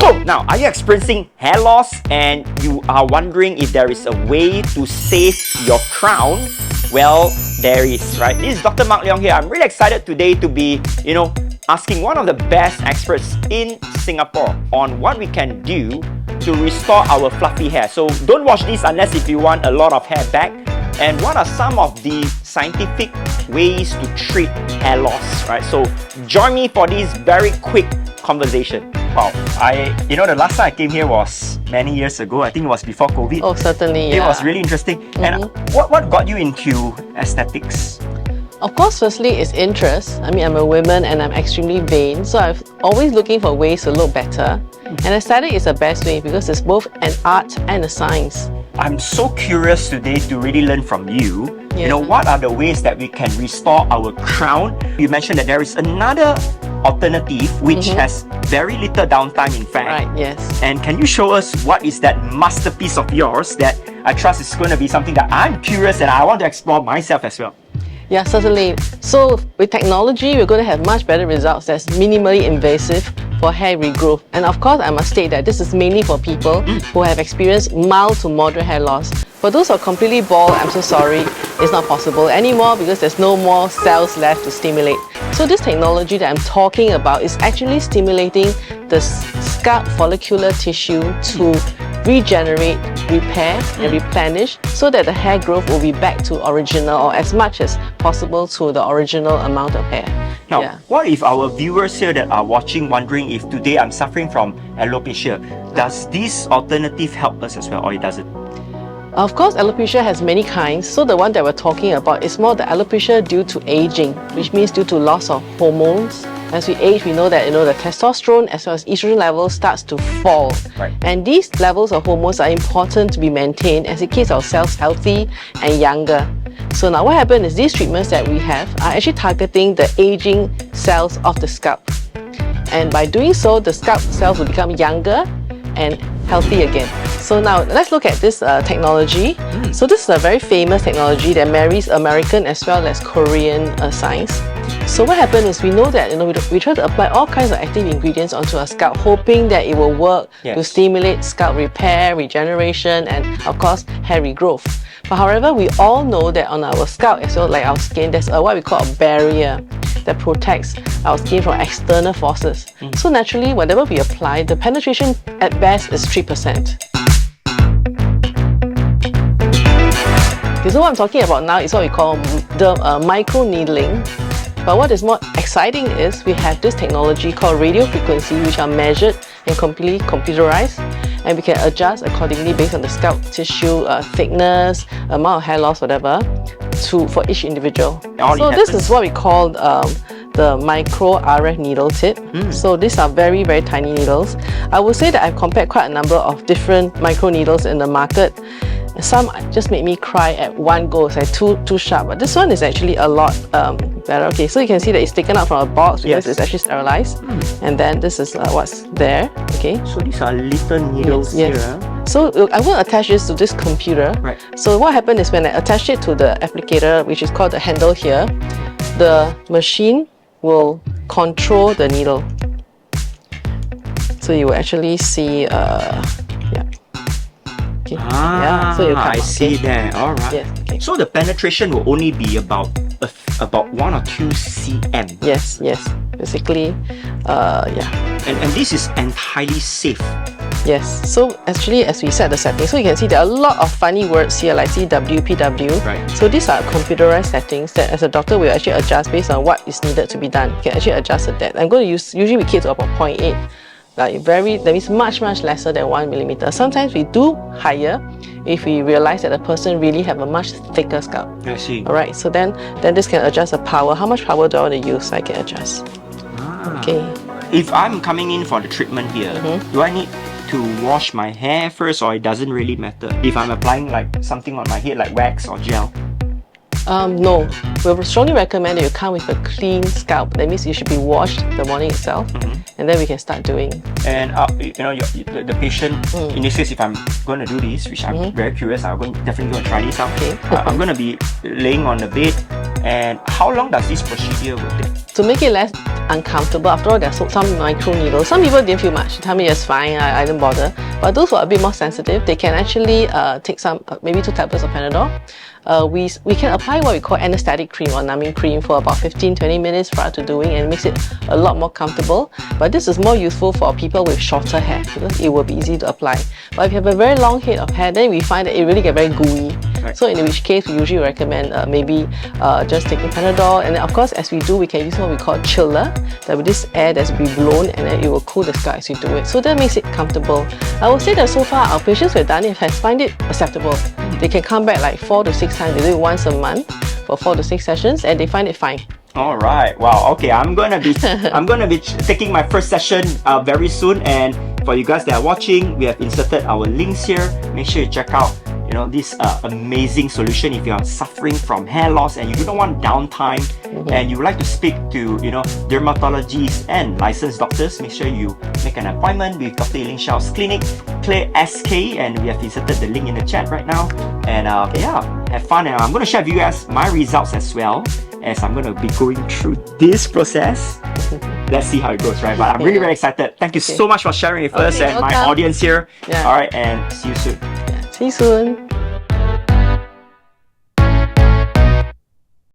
So now, are you experiencing hair loss and you are wondering if there is a way to save your crown? Well, there is, right? This is Dr. Mark Leong here. I'm really excited today to be, asking one of the best experts in Singapore on what we can do to restore our fluffy hair. So don't watch this unless if you want a lot of hair back. And what are some of the scientific ways to treat hair loss, right? So join me for this very quick conversation. Wow, the last time I came here was many years ago. I think it was before COVID. Oh, certainly, It was really interesting. And what got you into aesthetics? Of course, firstly, it's interest. I mean, I'm a woman and I'm extremely vain, so I'm always looking for ways to look better. And aesthetic is the best way because it's both an art and a science. I'm so curious today to really learn from you. Yeah. What are the ways that we can restore our crown? You mentioned that there is another alternative which has very little downtime, in fact. Right, yes. And can you show us what is that masterpiece of yours that I trust is going to be something that I'm curious and I want to explore myself as well? Yeah, certainly. So with technology, we're going to have much better results that's minimally invasive for hair regrowth. And of course, I must state that this is mainly for people who have experienced mild to moderate hair loss. For those who are completely bald, I'm so sorry, it's not possible anymore because there's no more cells left to stimulate. So this technology that I'm talking about is actually stimulating the scalp follicular tissue to regenerate, repair and replenish so that the hair growth will be back to original or as much as possible to the original amount of hair. Now, what if our viewers here that are watching wondering if today I'm suffering from alopecia? Does this alternative help us as well, or it doesn't? Of course, alopecia has many kinds. So the one that we're talking about is more the alopecia due to aging, which means due to loss of hormones. As we age, we know that the testosterone as well as estrogen levels starts to fall. Right. And these levels of hormones are important to be maintained as it keeps our cells healthy and younger. So now what happens is these treatments that we have are actually targeting the aging cells of the scalp. And by doing so, the scalp cells will become younger and healthy again. So now let's look at this technology. So this is a very famous technology that marries American as well as Korean science. So what happens is we know that we try to apply all kinds of active ingredients onto our scalp, hoping that it will work to stimulate scalp repair, regeneration, and of course hair regrowth. But however, we all know that on our scalp as well, like our skin, there's what we call a barrier that protects our skin from external forces. So naturally, whatever we apply, the penetration at best is 3%. Okay, so what I'm talking about now is what we call the micro needling. But what is more exciting is we have this technology called radio frequency, which are measured and completely computerized, and we can adjust accordingly based on the scalp tissue thickness, amount of hair loss, whatever, for each individual. So this is what we call the micro RF needle tip. So these are very, very tiny needles. I would say that I've compared quite a number of different micro needles in the market. Some just made me cry at one go. It's like too sharp, but this one is actually a lot better. Okay, so you can see that it's taken out from a box because it's actually sterilized. And then this is what's there. Okay. So these are little needles here. So I'm going to attach this to this computer. Right. So what happened is when I attach it to the applicator, which is called the handle here, the machine will control the needle. So you will actually see, Okay. So you I see there. All right. Yes. Okay. So the penetration will only be about 1 or 2 cm. Yes. Basically, And this is entirely safe. Yes. So actually, as we set the settings, so you can see there are a lot of funny words here like CW, PW. Right. So these are computerized settings that as a doctor will actually adjust based on what is needed to be done. You can actually adjust the depth. I'm going to use, usually we keep to about 0.8. That means much lesser than 1 millimeter. Sometimes we do higher if we realize that the person really have a much thicker scalp. I see. Alright, so then this can adjust the power. How much power do I want to use? I can adjust. Okay. If I'm coming in for the treatment here, do I need to wash my hair first, or it doesn't really matter if I'm applying like something on my head like wax or gel? No, we strongly recommend that you come with a clean scalp. That means you should be washed the morning itself, and then we can start doing. And the patient, in this case, if I'm going to do this, which I'm very curious, I'm definitely going to try this out. Okay. I'm going to be laying on the bed. And how long does this procedure will take? to make it less uncomfortable. After all, there's some micro needles. Some people didn't feel much. They tell me it's fine, I didn't bother. But those who are a bit more sensitive, they can actually take some, maybe 2 tablets of Panadol. We can apply what we call anesthetic cream or numbing cream for about 15-20 minutes prior to doing, and it makes it a lot more comfortable. But this is more useful for people with shorter hair because it will be easy to apply. But if you have a very long head of hair, then we find that it really gets very gooey. Right. So in which case, we usually recommend maybe just taking Panadol. And then of course, as we do, we can use what we call chiller. There will be this air that's be blown and then it will cool the scalp as you do it. So that makes it comfortable. I would say that so far, our patients who have done it has find it acceptable. They can come back like 4 to 6 times. They do it once a month for 4 to 6 sessions and they find it fine. All right. Wow. Okay. I'm gonna be taking my first session very soon. And for you guys that are watching, we have inserted our links here. Make sure you check out this amazing solution if you are suffering from hair loss and you don't want downtime and you would like to speak to dermatologists and licensed doctors. Make sure you make an appointment with Dr. Eileen Xiao's clinic, ClearSK, and we have inserted the link in the chat right now. And yeah, have fun. And I'm going to share with you guys my results as well, as I'm going to be going through this process. Let's see how it goes, right? But I'm really very excited. Thank you so much for sharing with us and my audience here. All right, and see you soon. See you soon.